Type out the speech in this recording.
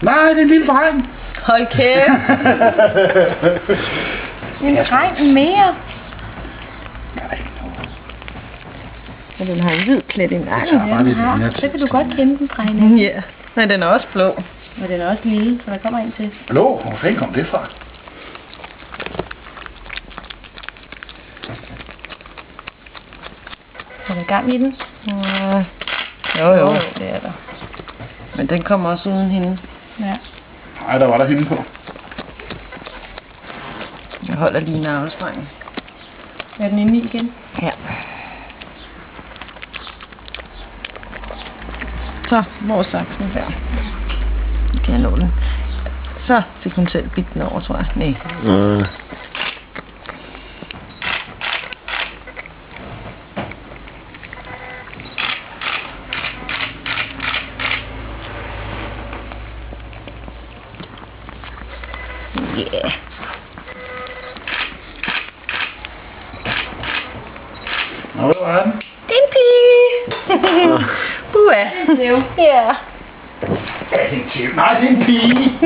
Nej, det er en lille dreng. Hold kæft. En dreng mere. Der er ikke noget. Og den har en hvid plet i nakken. Ja, bare lidt Ja, længere så kan du godt kende den, drejning. Ja, men den er også blå. Og den er også lille, så der kommer en til. Hallo, hvor fanden kom det fra? Er der gang i den? Jo. Det er der. Men den kommer også uden hende. Ja. Nej, der var der hende på. Jeg holder lige navlestrengen. Er den inde i igen? Ja. Så, hvor er saksen der? Kan jeg nå den? Så fik hun selv bidt den over, tror jeg. Nej. Yeah. Nå, hvad var den? Det er en pige! Buah. Ja. Ja, det er en tæv. Nej, det er en pige.